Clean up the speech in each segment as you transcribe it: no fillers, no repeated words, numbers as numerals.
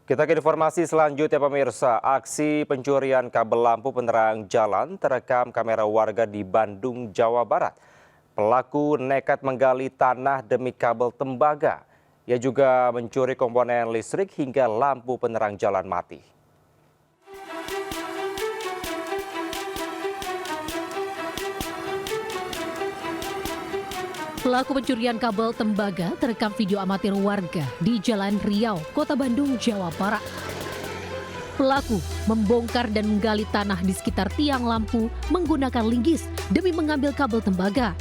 Kita ke informasi selanjutnya pemirsa. Aksi pencurian kabel lampu penerang jalan terekam kamera warga di Bandung, Jawa Barat. Pelaku nekat menggali tanah demi kabel tembaga. Ia juga mencuri komponen listrik hingga lampu penerang jalan mati. Pelaku pencurian kabel tembaga terekam video amatir warga di Jalan Riau, Kota Bandung, Jawa Barat. Pelaku membongkar dan menggali tanah di sekitar tiang lampu menggunakan linggis demi mengambil kabel tembaga.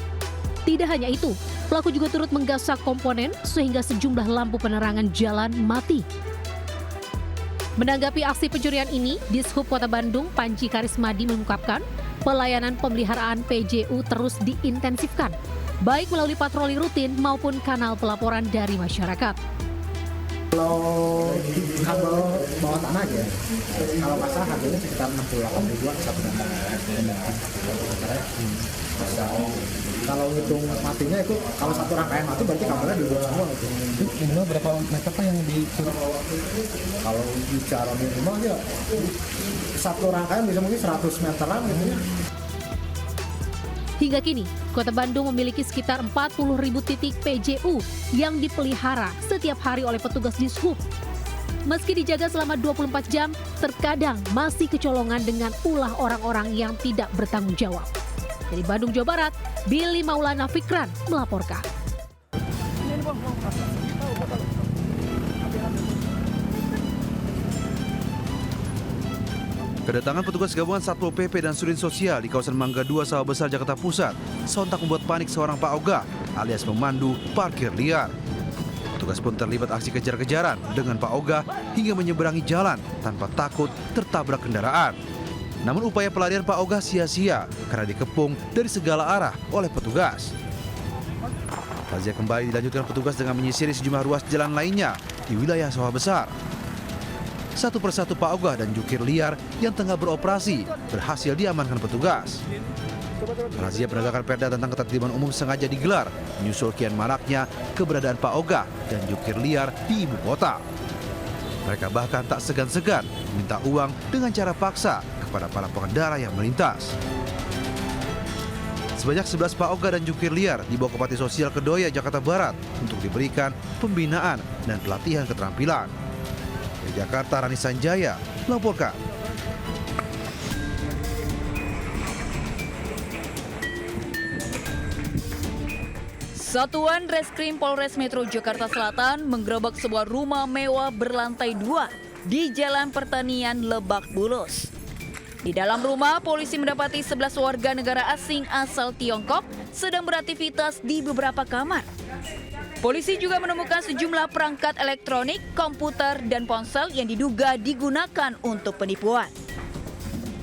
Tidak hanya itu, pelaku juga turut menggasak komponen sehingga sejumlah lampu penerangan jalan mati. Menanggapi aksi pencurian ini, Dishub Kota Bandung Panji Karismadi mengungkapkan pelayanan pemeliharaan PJU terus diintensifkan, baik melalui patroli rutin maupun kanal pelaporan dari masyarakat. Kalau kabel bawah tanah aja, kalau pasang harganya sekitar 68 ribuan satu meter. Kalau ngitung matinya itu, kalau satu rangkaian mati berarti kabelnya dibuat semua. Minimal berapa meter Pak yang dicuri? Kalau bicara minimal ya satu rangkaian bisa mungkin 100 meteran gitu ya. Hingga kini, Kota Bandung memiliki sekitar 40.000 titik PJU yang dipelihara setiap hari oleh petugas Dishub. Meski dijaga selama 24 jam, terkadang masih kecolongan dengan ulah orang-orang yang tidak bertanggung jawab. Dari Bandung, Jawa Barat, Billy Maulana Fikran melaporkan. Kedatangan petugas gabungan Satpol PP dan Sudin Sosial di kawasan Mangga 2 Sawah Besar, Jakarta Pusat sontak membuat panik seorang Pak Oga alias pemandu parkir liar. Petugas pun terlibat aksi kejar-kejaran dengan Pak Oga hingga menyeberangi jalan tanpa takut tertabrak kendaraan. Namun upaya pelarian Pak Oga sia-sia karena dikepung dari segala arah oleh petugas. Razia kembali dilanjutkan petugas dengan menyisiri sejumlah ruas jalan lainnya di wilayah Sawah Besar. Satu persatu Pak Oga dan jukir liar yang tengah beroperasi berhasil diamankan petugas. Razia penegakan perda tentang ketertiban umum sengaja digelar menyusul kian maraknya keberadaan Pak Oga dan jukir liar di ibu kota. Mereka bahkan tak segan-segan minta uang dengan cara paksa kepada para pengendara yang melintas. Sebanyak 11 Pak Oga dan jukir liar dibawa ke Panti Sosial Kedoya, Jakarta Barat untuk diberikan pembinaan dan pelatihan keterampilan. Dari Jakarta, Rani Sanjaya melaporkan. Satuan Reskrim Polres Metro Jakarta Selatan menggerebek sebuah rumah mewah berlantai 2 di Jalan Pertanian, Lebak Bulus. Di dalam rumah, polisi mendapati 11 warga negara asing asal Tiongkok sedang beraktivitas di beberapa kamar. Polisi juga menemukan sejumlah perangkat elektronik, komputer, dan ponsel yang diduga digunakan untuk penipuan.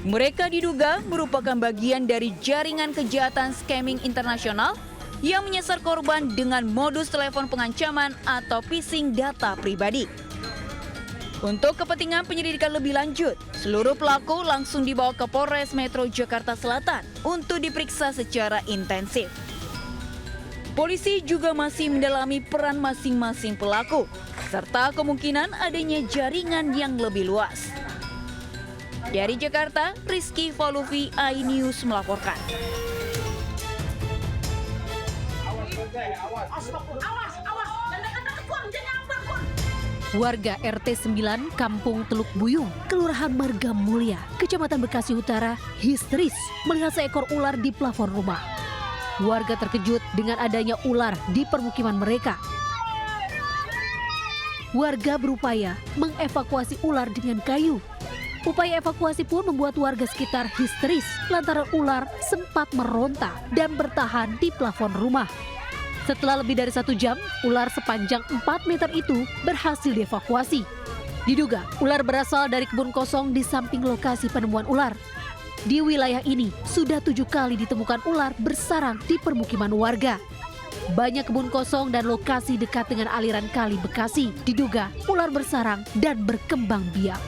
Mereka diduga merupakan bagian dari jaringan kejahatan scamming internasional yang menyasar korban dengan modus telepon pengancaman atau phishing data pribadi. Untuk kepentingan penyelidikan lebih lanjut, seluruh pelaku langsung dibawa ke Polres Metro Jakarta Selatan untuk diperiksa secara intensif. Polisi juga masih mendalami peran masing-masing pelaku, serta kemungkinan adanya jaringan yang lebih luas. Dari Jakarta, Rizky Voluvi, iNews melaporkan. Warga RT 9 Kampung Teluk Buyung, Kelurahan Marga Mulia, Kecamatan Bekasi Utara, histeris melihat seekor ular di plafon rumah. Warga terkejut dengan adanya ular di permukiman mereka. Warga berupaya mengevakuasi ular dengan kayu. Upaya evakuasi pun membuat warga sekitar histeris lantaran ular sempat meronta dan bertahan di plafon rumah. Setelah lebih dari 1 jam, ular sepanjang 4 meter itu berhasil dievakuasi. Diduga ular berasal dari kebun kosong di samping lokasi penemuan ular. Di wilayah ini sudah 7 kali ditemukan ular bersarang di permukiman warga. Banyak kebun kosong dan lokasi dekat dengan aliran kali Bekasi diduga ular bersarang dan berkembang biak.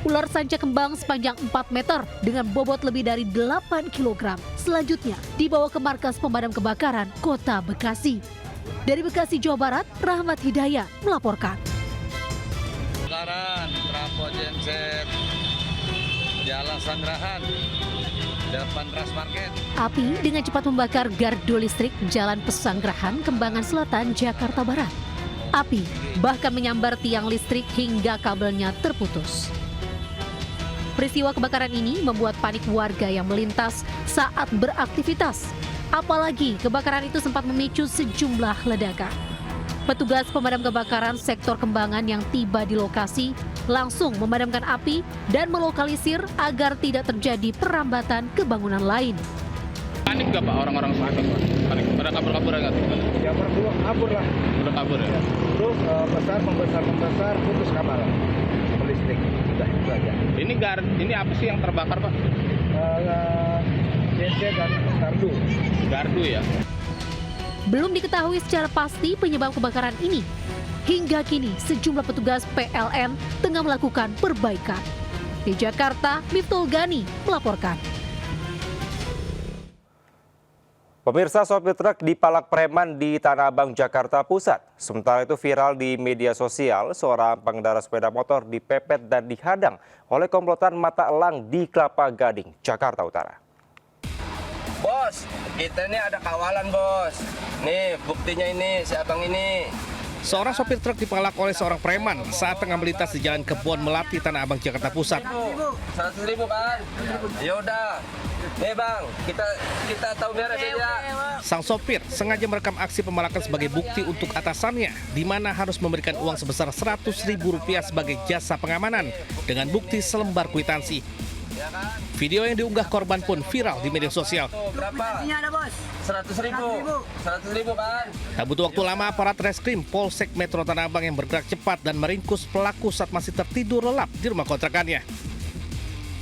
Ular sanca kembang sepanjang 4 meter dengan bobot lebih dari 8 kg. Selanjutnya dibawa ke markas pemadam kebakaran Kota Bekasi. Dari Bekasi, Jawa Barat, Rahmat Hidayat melaporkan. genset Jalan Sangrahan, depan Ras Market. Api dengan cepat membakar gardu listrik Jalan Pesanggerahan, Kembangan Selatan, Jakarta Barat. Api bahkan menyambar tiang listrik hingga kabelnya terputus. Peristiwa kebakaran ini membuat panik warga yang melintas saat beraktivitas. Apalagi kebakaran itu sempat memicu sejumlah ledakan. Petugas pemadam kebakaran sektor Kembangan yang tiba di lokasi langsung memadamkan api dan melokalisir agar tidak terjadi perambatan ke bangunan lain. Panik nggak Pak orang-orang sana Pak? Panik, pada kabur-kabur nggak? Ya berdua kabur lah. Udah kabur ya? Terus membesar putus kabel listrik. Udah itu aja. Ini apa sih yang terbakar Pak? Genset dan gardu. Gardu ya? Belum diketahui secara pasti penyebab kebakaran ini. Hingga kini sejumlah petugas PLN tengah melakukan perbaikan. Di Jakarta, Miftol Gani melaporkan. Pemirsa, sopir truk dipalak preman di Tanah Abang, Jakarta Pusat. Sementara itu viral di media sosial, seorang pengendara sepeda motor dipepet dan dihadang oleh komplotan mata elang di Kelapa Gading, Jakarta Utara. Bos, kita ini ada kawalan bos. Nih buktinya ini, si abang ini. Seorang sopir truk dipalak oleh seorang preman saat tengah melintas di Jalan Kebon Melati, Tanah Abang, Jakarta Pusat. 100.000 kan? Ya udah. Nih bang, kita tahu beres ya. Sang sopir sengaja merekam aksi pemalakan sebagai bukti untuk atasannya, di mana harus memberikan uang sebesar Rp100.000 sebagai jasa pengamanan dengan bukti selembar kwitansi. Video yang diunggah korban pun viral di media sosial. Berapa? Ini ada bos. 100.000 kan? Tak butuh waktu lama, aparat reskrim Polsek Metro Tanah Abang yang bergerak cepat dan meringkus pelaku saat masih tertidur lelap di rumah kontrakannya.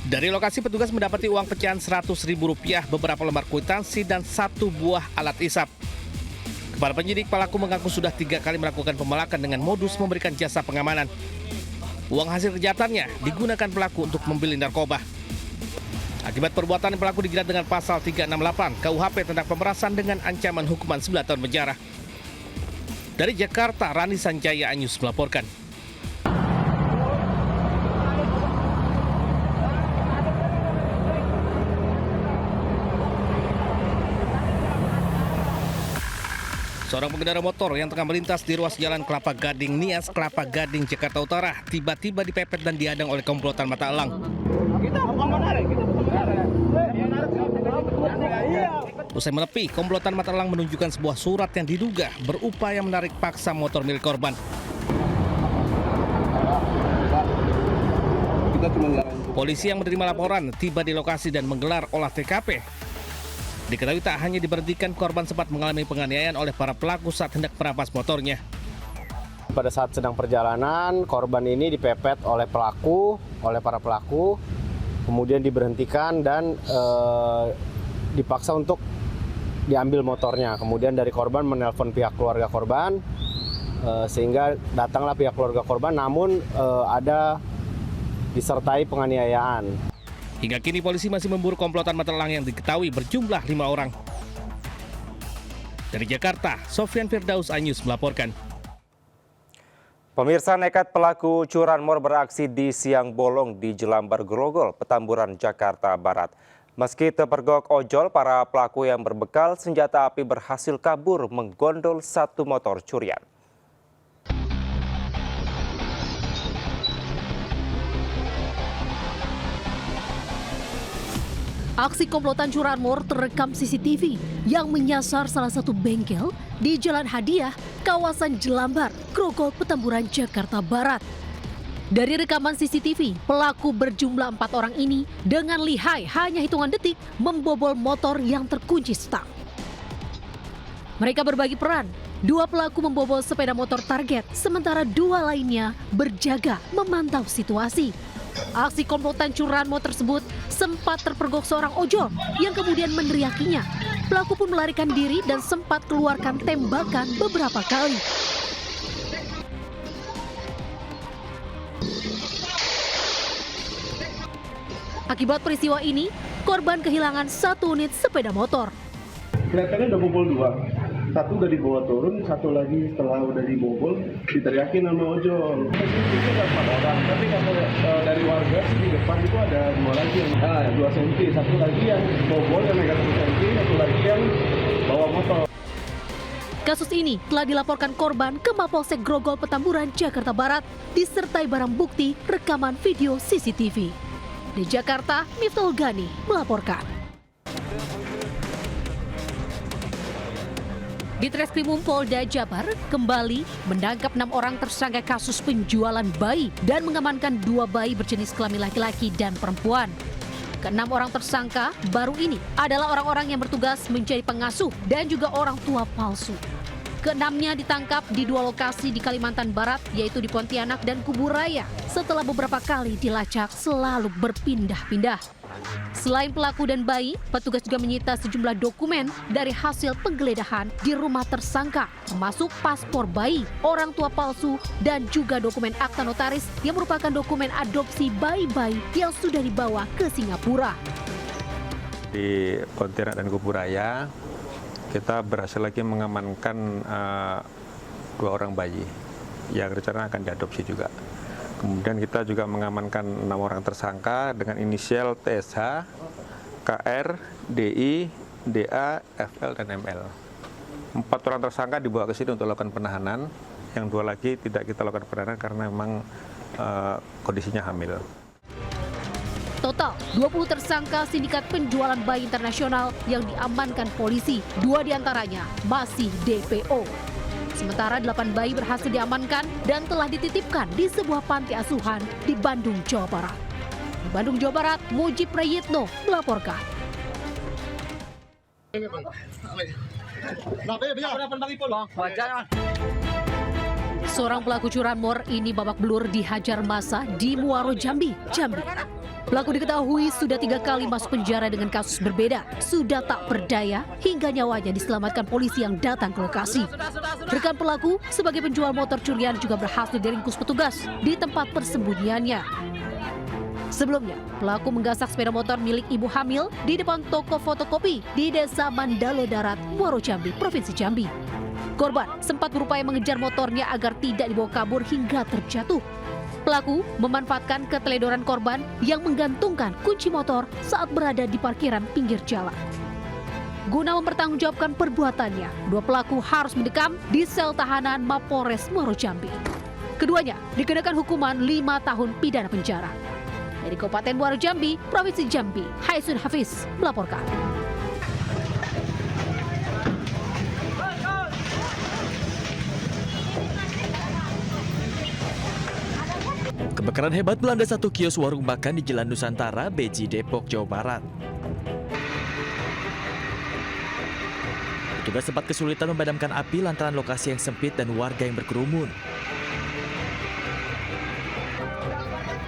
Dari lokasi petugas mendapati uang pecahan Rp100.000, beberapa lembar kwitansi dan 1 buah alat isap. Kepada penyidik, pelaku mengaku sudah 3 kali melakukan pemalakan dengan modus memberikan jasa pengamanan. Uang hasil kejahatannya digunakan pelaku untuk membeli narkoba. Akibat perbuatan pelaku dijerat dengan pasal 368 KUHP tentang pemerasan dengan ancaman hukuman 9 tahun penjara. Dari Jakarta, Rani Sanjaya Anyus melaporkan. Seorang pengendara motor yang tengah melintas di ruas jalan Kelapa Gading Nias, Kelapa Gading, Jakarta Utara, tiba-tiba dipepet dan dihadang oleh komplotan mata elang. Usai menepi, komplotan mata elang menunjukkan sebuah surat yang diduga berupaya menarik paksa motor milik korban. Polisi yang menerima laporan tiba di lokasi dan menggelar olah TKP. Diketahui tak hanya diberhentikan, korban sempat mengalami penganiayaan oleh para pelaku saat hendak merampas motornya. Pada saat sedang perjalanan, korban ini dipepet oleh para pelaku, kemudian diberhentikan dan dipaksa untuk diambil motornya. Kemudian dari korban menelpon pihak keluarga korban, sehingga datanglah pihak keluarga korban, namun ada disertai penganiayaan. Hingga kini polisi masih memburu komplotan mata elang yang diketahui berjumlah 5 orang. Dari Jakarta, Sofyan Firdaus Anyus melaporkan. Pemirsa, nekat pelaku curanmor beraksi di siang bolong di Jelambar Grogol, Petamburan, Jakarta Barat. Meski terpergok ojol, para pelaku yang berbekal senjata api berhasil kabur menggondol 1 motor curian. Aksi komplotan curanmor terekam CCTV yang menyasar salah satu bengkel di Jalan Hadiah, kawasan Jelambar, Grogol, Petamburan, Jakarta Barat. Dari rekaman CCTV, pelaku berjumlah 4 orang ini dengan lihai hanya hitungan detik membobol motor yang terkunci stang. Mereka berbagi peran. 2 pelaku membobol sepeda motor target, sementara 2 lainnya berjaga memantau situasi. Aksi komplotan curanmor tersebut sempat terpergok seorang ojol yang kemudian meneriakinya. Pelaku pun melarikan diri dan sempat keluarkan tembakan beberapa kali. Akibat peristiwa ini, korban kehilangan 1 unit sepeda motor. Kelihatannya udah pukul 2. Satu udah dibawa turun, satu lagi setelah udah dibobol diteriakin sama ojol. Itu ada 4 orang, tapi kalau dari warga sih di depan itu ada 2 lagi yang 2 cm, satu lagi yang bobol yang megang 1 cm, satu lagi yang bawa motor. Kasus ini telah dilaporkan korban ke Mapolsek Grogol Petamburan, Jakarta Barat, disertai barang bukti rekaman video CCTV. Di Jakarta, Miftahul Gani melaporkan. Ditreskrimum Polda Jabar kembali menangkap 6 orang tersangka kasus penjualan bayi dan mengamankan 2 bayi berjenis kelamin laki-laki dan perempuan. Ke-6 orang tersangka baru ini adalah orang-orang yang bertugas menjadi pengasuh dan juga orang tua palsu. Ke-6-nya ditangkap di 2 lokasi di Kalimantan Barat, yaitu di Pontianak dan Kuburaya, setelah beberapa kali dilacak selalu berpindah-pindah. Selain pelaku dan bayi, petugas juga menyita sejumlah dokumen dari hasil penggeledahan di rumah tersangka, termasuk paspor bayi, orang tua palsu, dan juga dokumen akta notaris yang merupakan dokumen adopsi bayi-bayi yang sudah dibawa ke Singapura. Di Pontianak dan Kuburaya, kita berhasil lagi mengamankan 2 orang bayi yang rencana akan diadopsi juga. Kemudian kita juga mengamankan 6 orang tersangka dengan inisial TSH, KR, DI, DA, FL, dan ML. 4 orang tersangka dibawa ke sini untuk lakukan penahanan, yang 2 lagi tidak kita lakukan penahanan karena memang kondisinya hamil. Total 20 tersangka sindikat penjualan bayi internasional yang diamankan polisi, 2 diantaranya masih DPO. Sementara 8 bayi berhasil diamankan dan telah dititipkan di sebuah panti asuhan di Bandung, Jawa Barat. Di Bandung, Jawa Barat, Mujib Prayitno melaporkan. Seorang pelaku curanmor ini babak belur dihajar massa di Muaro Jambi, Jambi. Pelaku diketahui sudah 3 kali masuk penjara dengan kasus berbeda. Sudah tak berdaya hingga nyawanya diselamatkan polisi yang datang ke lokasi. Rekan pelaku sebagai penjual motor curian juga berhasil diringkus petugas di tempat persembunyiannya. Sebelumnya, pelaku menggasak sepeda motor milik ibu hamil di depan toko fotokopi di Desa Mandalo Darat, Muaro Jambi, Provinsi Jambi. Korban sempat berupaya mengejar motornya agar tidak dibawa kabur hingga terjatuh. Pelaku memanfaatkan keteledoran korban yang menggantungkan kunci motor saat berada di parkiran pinggir jalan. Guna mempertanggungjawabkan perbuatannya, 2 pelaku harus mendekam di sel tahanan Mapolres Muaro Jambi. Keduanya dikenakan hukuman 5 tahun pidana penjara. Dari Kabupaten Muaro Jambi, Provinsi Jambi, Haisun Hafiz melaporkan. Kebakaran hebat melanda satu kios warung makan di Jalan Nusantara, Beji, Depok, Jawa Barat. Petugas sempat kesulitan memadamkan api lantaran lokasi yang sempit dan warga yang berkerumun.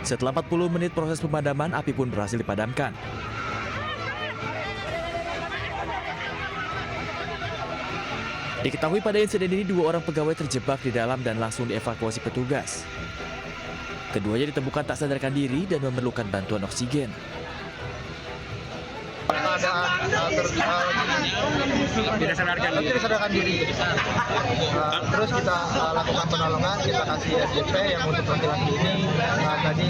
Setelah 40 menit proses pemadaman, api pun berhasil dipadamkan. Diketahui pada insiden ini 2 orang pegawai terjebak di dalam dan langsung dievakuasi petugas. Keduanya ditemukan tak sadarkan diri dan memerlukan bantuan oksigen. Tidak sadarkan diri. Terus kita lakukan penolongan, kita kasih SJP yang untuk laki-laki ini tadi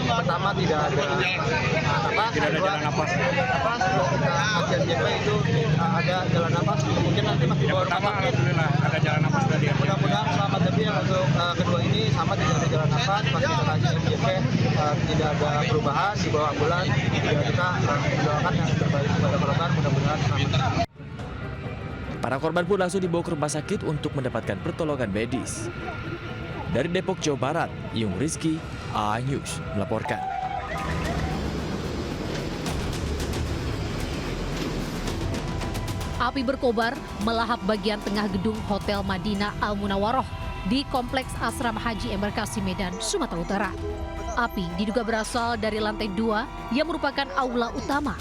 pertama tidak ada jalan napas. Terus kita kasih SJP itu ada jalan napas, mungkin nanti masih bawa rumah sakit. Alhamdulillah ada jalan napas tadi. Mudah-mudahan selamat, tapi yang untuk kedua ini sama tidak ada jalan napas, masih kita kasih SJP, tidak ada perubahan, dibawa ambulan. Ya kita mendoakan yang terbaik kepada korban, mudah-mudahan selamat. Para korban pun langsung dibawa ke rumah sakit untuk mendapatkan pertolongan medis. Dari Depok, Jawa Barat, Yung Rizky, A-News melaporkan. Api berkobar melahap bagian tengah gedung Hotel Madinah Al Munawaroh di Kompleks Asrama Haji Embarkasi Medan, Sumatera Utara. Api diduga berasal dari lantai 2 yang merupakan aula utama.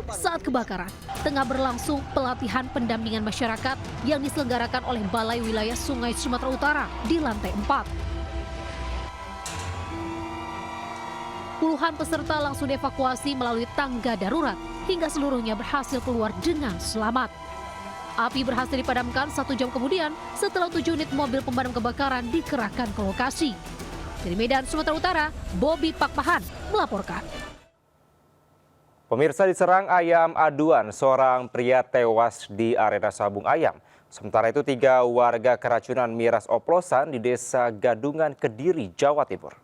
Saat kebakaran, tengah berlangsung pelatihan pendampingan masyarakat yang diselenggarakan oleh Balai Wilayah Sungai Sumatera Utara di lantai 4. Puluhan peserta langsung dievakuasi melalui tangga darurat hingga seluruhnya berhasil keluar dengan selamat. Api berhasil dipadamkan 1 jam kemudian setelah 7 unit mobil pemadam kebakaran dikerahkan ke lokasi. Dari Medan, Sumatera Utara, Bobby Pakpahan melaporkan. Pemirsa, diserang ayam aduan, seorang pria tewas di arena sabung ayam. Sementara itu 3 warga keracunan miras oplosan di Desa Gadungan, Kediri, Jawa Timur.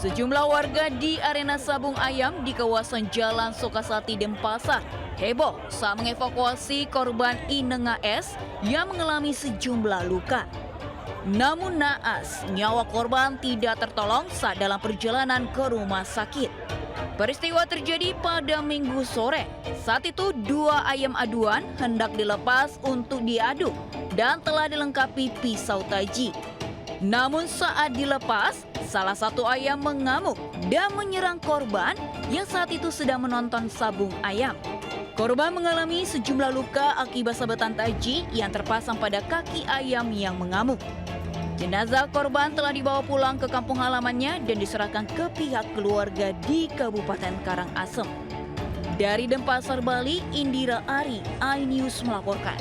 Sejumlah warga di arena sabung ayam di kawasan Jalan Sukasati, Denpasar heboh saat mengevakuasi korban Inenga S yang mengalami sejumlah luka. Namun naas, nyawa korban tidak tertolong saat dalam perjalanan ke rumah sakit. Peristiwa terjadi pada Minggu sore. Saat itu 2 ayam aduan hendak dilepas untuk diaduk dan telah dilengkapi pisau taji. Namun saat dilepas, salah satu ayam mengamuk dan menyerang korban yang saat itu sedang menonton sabung ayam. Korban mengalami sejumlah luka akibat sabetan taji yang terpasang pada kaki ayam yang mengamuk. Jenazah korban telah dibawa pulang ke kampung halamannya dan diserahkan ke pihak keluarga di Kabupaten Karangasem. Dari Denpasar, Bali, Indira Ari, iNews melaporkan.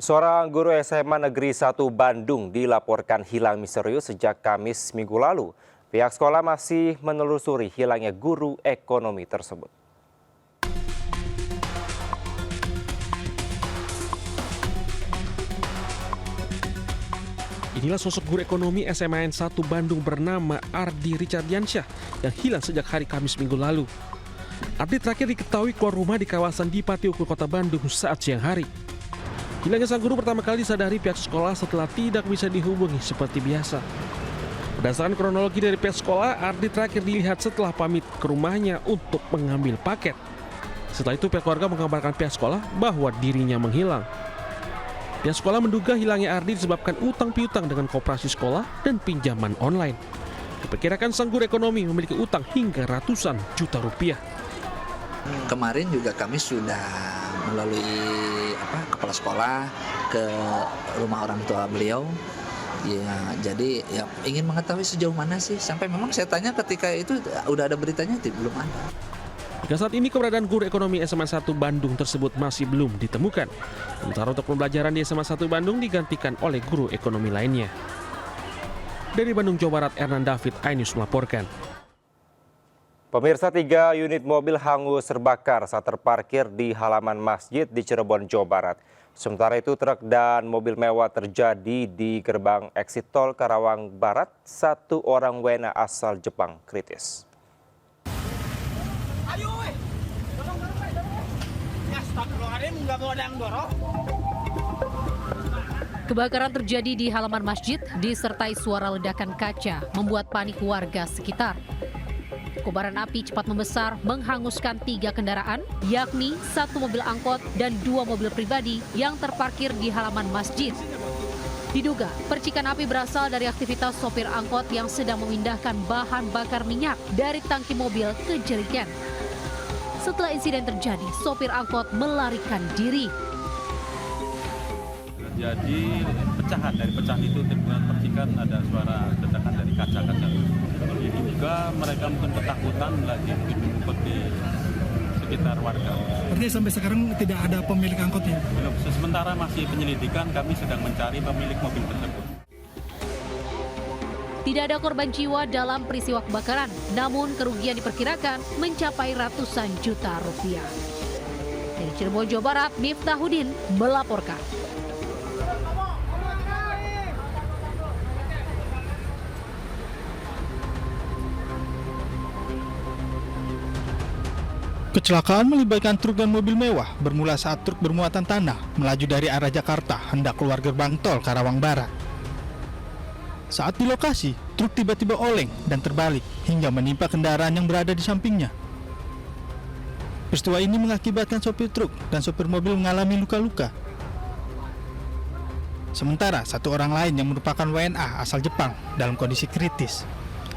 Seorang guru SMA Negeri 1 Bandung dilaporkan hilang misterius sejak Kamis minggu lalu. Pihak sekolah masih menelusuri hilangnya guru ekonomi tersebut. Inilah sosok guru ekonomi SMA 1 Bandung bernama Ardi Richardiansyah yang hilang sejak hari Kamis minggu lalu. Ardi terakhir diketahui keluar rumah di kawasan Dipati Ukur, Kota Bandung saat siang hari. Hilangnya sang guru pertama kali disadari pihak sekolah setelah tidak bisa dihubungi seperti biasa. Berdasarkan kronologi dari pihak sekolah, Ardi terakhir dilihat setelah pamit ke rumahnya untuk mengambil paket. Setelah itu pihak keluarga mengabarkan pihak sekolah bahwa dirinya menghilang. Pihak sekolah menduga hilangnya Ardi disebabkan utang piutang dengan koperasi sekolah dan pinjaman online. Diperkirakan sang guru ekonomi memiliki utang hingga ratusan juta rupiah. Kemarin juga kami sudah melalui kepala sekolah ke rumah orang tua beliau. Ya, jadi ya ingin mengetahui sejauh mana sih, sampai memang saya tanya ketika itu udah ada beritanya, belum ada. Hingga saat ini keberadaan guru ekonomi SMA 1 Bandung tersebut masih belum ditemukan. Sementara untuk pembelajaran di SMA 1 Bandung digantikan oleh guru ekonomi lainnya. Dari Bandung, Jawa Barat, Ernan David, iNews melaporkan. Pemirsa, 3 unit mobil hangus terbakar saat terparkir di halaman masjid di Cirebon, Jawa Barat. Sementara itu truk dan mobil mewah terjadi di gerbang eksit tol Karawang Barat. 1 orang WNA asal Jepang kritis. Kebakaran terjadi di halaman masjid disertai suara ledakan kaca membuat panik warga sekitar. Kobaran api cepat membesar menghanguskan 3 kendaraan, yakni 1 mobil angkot dan 2 mobil pribadi yang terparkir di halaman masjid. Diduga percikan api berasal dari aktivitas sopir angkot yang sedang memindahkan bahan bakar minyak dari tangki mobil ke jerigen. Setelah insiden terjadi, sopir angkot melarikan diri. Jadi pecahan dari pecahan itu dengan percikan ada suara ledakan dari kaca-kaca. Jadi juga mereka mungkin ketakutan lagi mengumpet di sekitar warga. Artinya sampai sekarang tidak ada pemilik angkotnya? Belum, sementara masih penyelidikan, kami sedang mencari pemilik mobil tersebut. Tidak ada korban jiwa dalam peristiwa kebakaran, namun kerugian diperkirakan mencapai ratusan juta rupiah. Dari Cirebon, Jawa Barat, Miftahudin melaporkan. Kecelakaan melibatkan truk dan mobil mewah bermula saat truk bermuatan tanah melaju dari arah Jakarta hendak keluar gerbang tol Karawang Barat. Saat di lokasi, truk tiba-tiba oleng dan terbalik hingga menimpa kendaraan yang berada di sampingnya. Peristiwa ini mengakibatkan sopir truk dan sopir mobil mengalami luka-luka. Sementara 1 orang lain yang merupakan WNA asal Jepang dalam kondisi kritis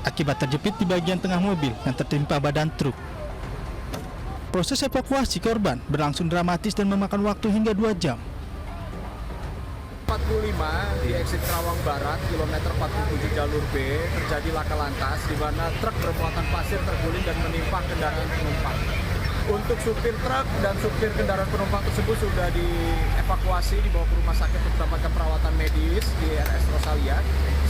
akibat terjepit di bagian tengah mobil yang tertimpa badan truk. Proses evakuasi korban berlangsung dramatis dan memakan waktu hingga 2 jam. 45 di exit Karawang Barat, kilometer 47 jalur B, terjadi laka lantas di mana truk bermuatan pasir terguling dan menimpa kendaraan penumpang. Untuk supir truk dan supir kendaraan penumpang tersebut sudah dievakuasi dibawa ke rumah sakit untuk mendapatkan perawatan medis di RS Rosalia.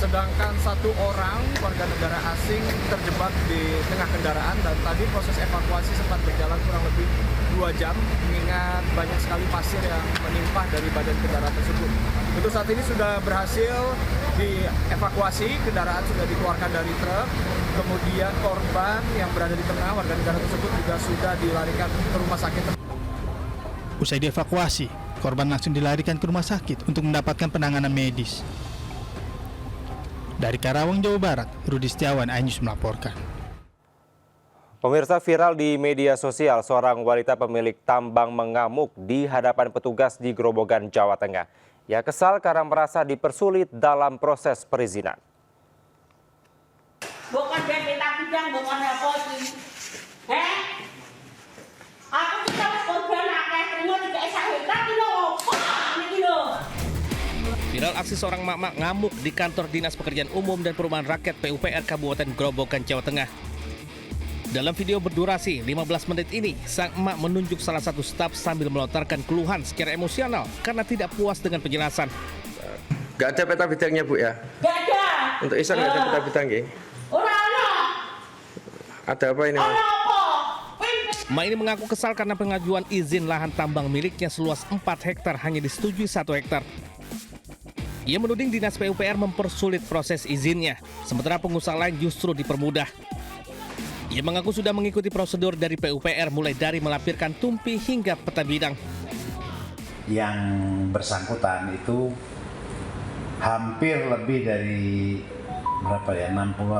Sedangkan satu orang warga negara asing terjebak di tengah kendaraan dan tadi proses evakuasi sempat berjalan kurang lebih 2 jam mengingat banyak sekali pasir yang menimpa dari badan kendaraan tersebut. Untuk saat ini sudah berhasil dievakuasi, kendaraan sudah dikeluarkan dari truk. Kemudian korban yang berada di tengah warga negara tersebut juga sudah dilarikan ke rumah sakit. Usai dievakuasi, korban langsung dilarikan ke rumah sakit untuk mendapatkan penanganan medis. Dari Karawang, Jawa Barat, Rudi Setiawan, iNews melaporkan. Pemirsa, viral di media sosial seorang wanita pemilik tambang mengamuk di hadapan petugas di Grobogan, Jawa Tengah. Ia kesal karena merasa dipersulit dalam proses perizinan. Bukan dia minta bidang, bukan apa sih. Aku kita korban akeh terima tidak sahih, tapi no. Viral aksi seorang mak-mak ngamuk di kantor Dinas Pekerjaan Umum dan Perumahan Rakyat PUPR Kabupaten Grobogan, Jawa Tengah. Dalam video berdurasi 15 menit ini, sang emak menunjuk salah satu staf sambil melontarkan keluhan secara emosional karena tidak puas dengan penjelasan. Gak ada peta bidangnya, Bu, ya? Gak ada. Untuk Isan gak ada peta bidang, ya? Ada apa ini? Emak ini mengaku kesal karena pengajuan izin lahan tambang miliknya seluas 4 hektar hanya disetujui 1 hektar. Ia menuding Dinas PUPR mempersulit proses izinnya, sementara pengusaha lain justru dipermudah. Ia mengaku sudah mengikuti prosedur dari PUPR mulai dari melampirkan tumpi hingga peta bidang. Yang bersangkutan itu hampir lebih dari 60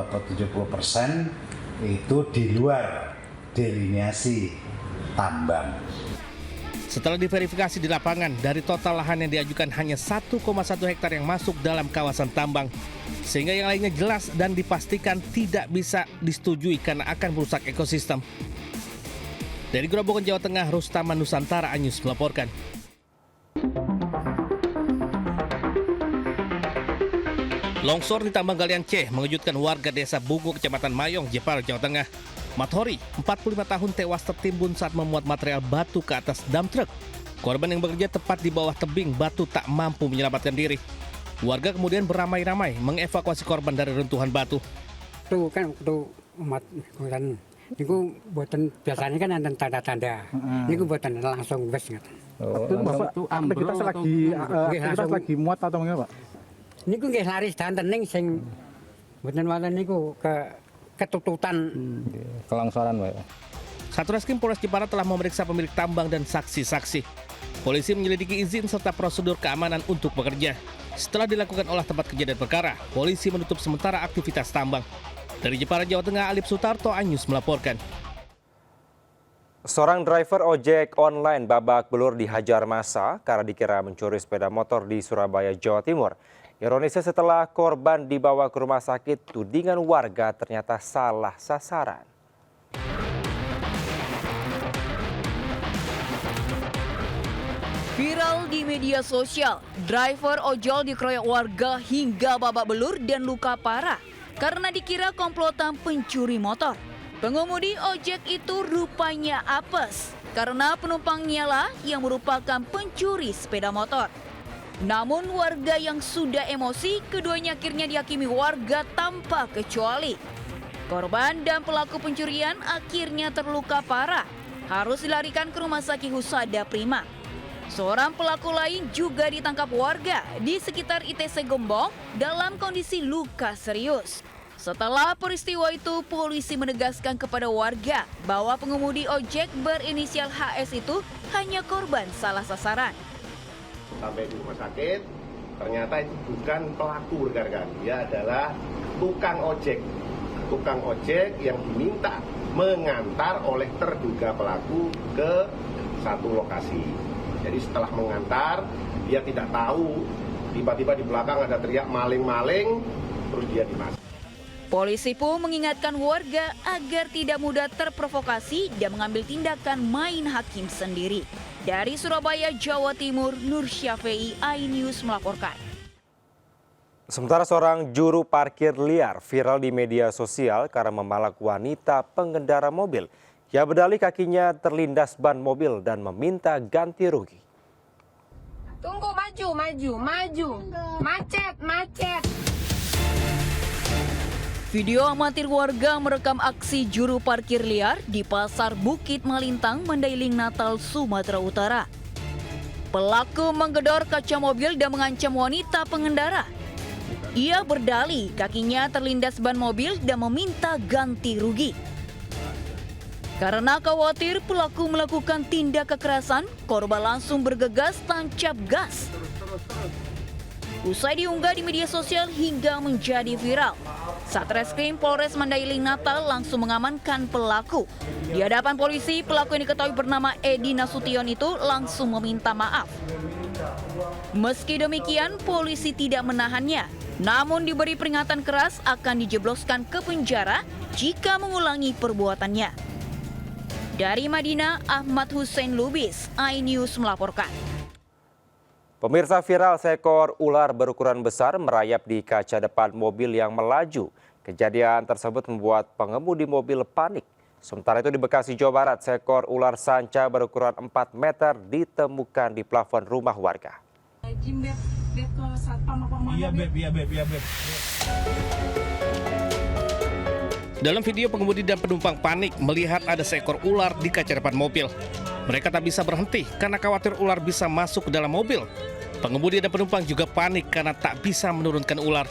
atau 70% itu di luar delineasi tambang. Setelah diverifikasi di lapangan, dari total lahan yang diajukan hanya 1,1 hektar yang masuk dalam kawasan tambang. Sehingga yang lainnya jelas dan dipastikan tidak bisa disetujui karena akan merusak ekosistem. Dari Grobogan, Jawa Tengah, Rustaman Nusantara, iNews melaporkan. Longsor di tambang galian C mengejutkan warga desa Bugu, Kecamatan Mayong, Jepara, Jawa Tengah. Mathori, 45 tahun tewas tertimbun saat memuat material batu ke atas dam truk. Korban yang bekerja tepat di bawah tebing batu tak mampu menyelamatkan diri. Warga kemudian beramai-ramai mengevakuasi korban dari runtuhan batu. Itu kan waktu umat kan itu buatan biasanya kan ada tanda-tanda. Ini buatan langsung bes gitu. Waktu Bapak aktivitas lagi muat atau enggak, Pak? Ini ku nggih laris dan tening sing mboten wonten niku ketututan kelangsuran, Pak. Satreskrim Polres Jepara telah memeriksa pemilik tambang dan saksi-saksi. Polisi menyelidiki izin serta prosedur keamanan untuk bekerja. Setelah dilakukan olah tempat kejadian perkara, polisi menutup sementara aktivitas tambang. Dari Jepara, Jawa Tengah, Alip Sutarto, iNews melaporkan. Seorang driver ojek online babak belur dihajar massa karena dikira mencuri sepeda motor di Surabaya, Jawa Timur. Ironisnya setelah korban dibawa ke rumah sakit, tudingan warga ternyata salah sasaran. Viral di media sosial, driver ojol dikeroyok warga hingga babak belur dan luka parah karena dikira komplotan pencuri motor. Pengemudi ojek itu rupanya apes karena penumpangnya lah yang merupakan pencuri sepeda motor. Namun warga yang sudah emosi, keduanya akhirnya dihakimi warga tanpa kecuali. Korban dan pelaku pencurian akhirnya terluka parah, harus dilarikan ke Rumah Sakit Husada Prima. Seorang pelaku lain juga ditangkap warga di sekitar ITC Gembong dalam kondisi luka serius. Setelah peristiwa itu, polisi menegaskan kepada warga bahwa pengemudi ojek berinisial HS itu hanya korban salah sasaran. Sampai di rumah sakit, ternyata itu bukan pelaku rekan-rekan. Dia adalah tukang ojek yang diminta mengantar oleh terduga pelaku ke satu lokasi. Jadi setelah mengantar, dia tidak tahu, tiba-tiba di belakang ada teriak maling-maling, terus dia dimasuk. Polisi pun mengingatkan warga agar tidak mudah terprovokasi dan mengambil tindakan main hakim sendiri. Dari Surabaya, Jawa Timur, Nur Syafei, iNews melaporkan. Sementara seorang juru parkir liar viral di media sosial karena memalak wanita pengendara mobil. Ia berdalih kakinya terlindas ban mobil dan meminta ganti rugi. Tunggu, maju. Macet. Video amatir warga merekam aksi juru parkir liar di Pasar Bukit Malintang, Mandailing, Natal, Sumatera Utara. Pelaku menggedor kaca mobil dan mengancam wanita pengendara. Ia berdalih kakinya terlindas ban mobil dan meminta ganti rugi. Karena khawatir pelaku melakukan tindak kekerasan, korban langsung bergegas tancap gas. Usai diunggah di media sosial hingga menjadi viral. Satreskrim Polres Mandailing Natal langsung mengamankan pelaku. Di hadapan polisi, pelaku yang diketahui bernama Edi Nasution itu langsung meminta maaf. Meski demikian, polisi tidak menahannya. Namun diberi peringatan keras akan dijebloskan ke penjara jika mengulangi perbuatannya. Dari Madinah, Ahmad Hussein Lubis, iNews melaporkan. Pemirsa, viral seekor ular berukuran besar merayap di kaca depan mobil yang melaju. Kejadian tersebut membuat pengemudi mobil panik. Sementara itu di Bekasi, Jawa Barat, seekor ular sanca berukuran 4 meter ditemukan di plafon rumah warga. Iya, Beb. Dalam video, pengemudi dan penumpang panik melihat ada seekor ular di kaca depan mobil. Mereka tak bisa berhenti karena khawatir ular bisa masuk ke dalam mobil. Pengemudi dan penumpang juga panik karena tak bisa menurunkan ular.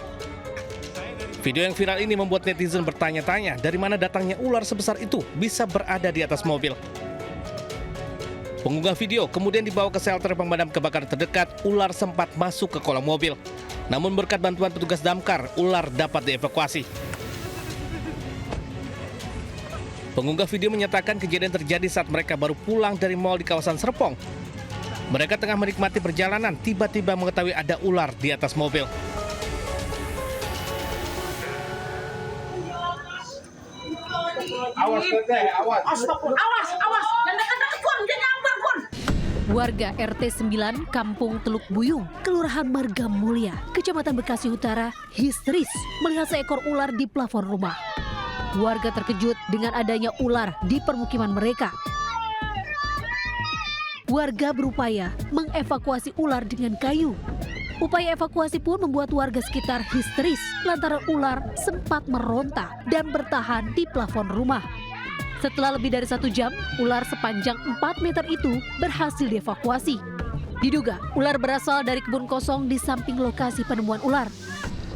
Video yang viral ini membuat netizen bertanya-tanya dari mana datangnya ular sebesar itu bisa berada di atas mobil. Pengunggah video kemudian dibawa ke shelter pemadam kebakaran terdekat. Ular sempat masuk ke kolong mobil. Namun berkat bantuan petugas damkar, ular dapat dievakuasi. Pengunggah video menyatakan kejadian terjadi saat mereka baru pulang dari mal di kawasan Serpong. Mereka tengah menikmati perjalanan, tiba-tiba mengetahui ada ular di atas mobil. Awas, dan dekat-dekat pun, dia nyamper pun. Warga RT 9 Kampung Teluk Buyung, Kelurahan Marga Mulia, Kecamatan Bekasi Utara, histeris melihat seekor ular di plafon rumah. Warga terkejut dengan adanya ular di permukiman mereka. Warga berupaya mengevakuasi ular dengan kayu. Upaya evakuasi pun membuat warga sekitar histeris lantaran ular sempat meronta dan bertahan di plafon rumah. Setelah lebih dari 1 jam, ular sepanjang 4 meter itu berhasil dievakuasi. Diduga ular berasal dari kebun kosong di samping lokasi penemuan ular.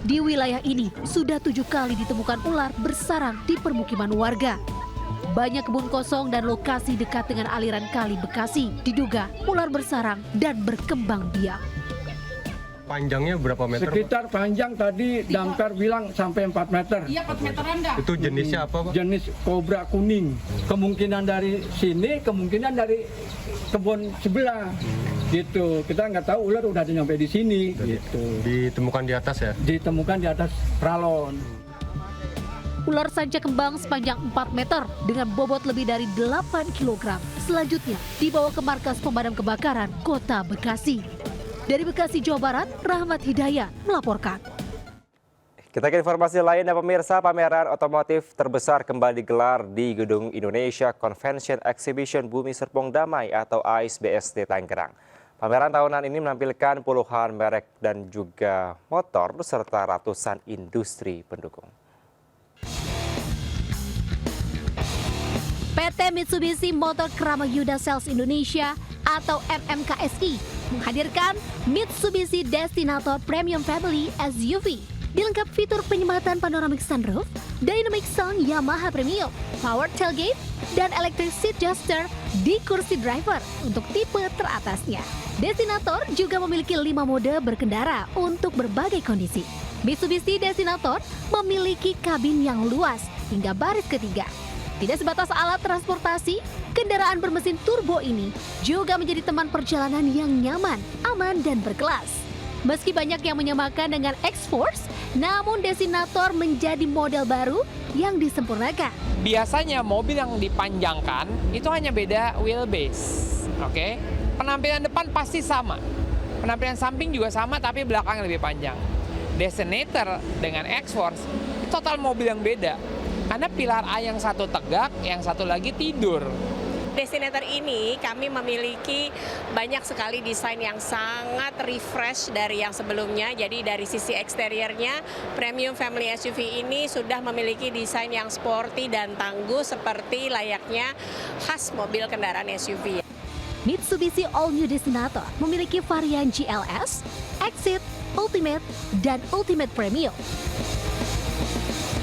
Di wilayah ini sudah 7 kali ditemukan ular bersarang di permukiman warga. Banyak kebun kosong dan lokasi dekat dengan aliran kali Bekasi diduga ular bersarang dan berkembang biak. Panjangnya berapa meter? Sekitar panjang tadi damkar bilang sampai 4 meter. Iya, 4 meteran dah. Itu jenisnya apa, Pak? Jenis kobra kuning. Kemungkinan dari sini, kemungkinan dari kebun sebelah. Gitu. Kita nggak tahu ular udah nyampe di sini. Gitu. Ditemukan di atas ya? Ditemukan di atas pralon. Ular sanca kembang sepanjang 4 meter dengan bobot lebih dari 8 kg. Selanjutnya dibawa ke markas pemadam kebakaran Kota Bekasi. Dari Bekasi, Jawa Barat, Rahmat Hidayat melaporkan. Kita ke informasi lain ya pemirsa, pameran otomotif terbesar kembali digelar di Gedung Indonesia Convention Exhibition Bumi Serpong Damai atau AIS-BSD Tangerang. Pameran tahunan ini menampilkan puluhan merek dan juga motor serta ratusan industri pendukung. PT Mitsubishi Motor Krama Yuda Sales Indonesia atau MMKSI menghadirkan Mitsubishi Destinator Premium Family SUV. Dilengkapi fitur penyematan panoramic sunroof, dynamic sound Yamaha Premium, power tailgate, dan electric seat adjuster di kursi driver untuk tipe teratasnya. Destinator juga memiliki 5 mode berkendara untuk berbagai kondisi. Mitsubishi Destinator memiliki kabin yang luas hingga baris ketiga. Tidak sebatas alat transportasi, kendaraan bermesin turbo ini juga menjadi teman perjalanan yang nyaman, aman, dan berkelas. Meski banyak yang menyamakan dengan X-Force, namun Destinator menjadi model baru yang disempurnakan. Biasanya mobil yang dipanjangkan itu hanya beda wheelbase, oke? Penampilan depan pasti sama, penampilan samping juga sama, tapi belakang lebih panjang. Destinator dengan X-Force total mobil yang beda, karena pilar A yang satu tegak, yang satu lagi tidur. Destinator ini kami memiliki banyak sekali desain yang sangat refresh dari yang sebelumnya. Jadi dari sisi eksteriornya, premium family SUV ini sudah memiliki desain yang sporty dan tangguh seperti layaknya khas mobil kendaraan SUV. Mitsubishi All New Destinator memiliki varian GLS, Exit, Ultimate, dan Ultimate Premium.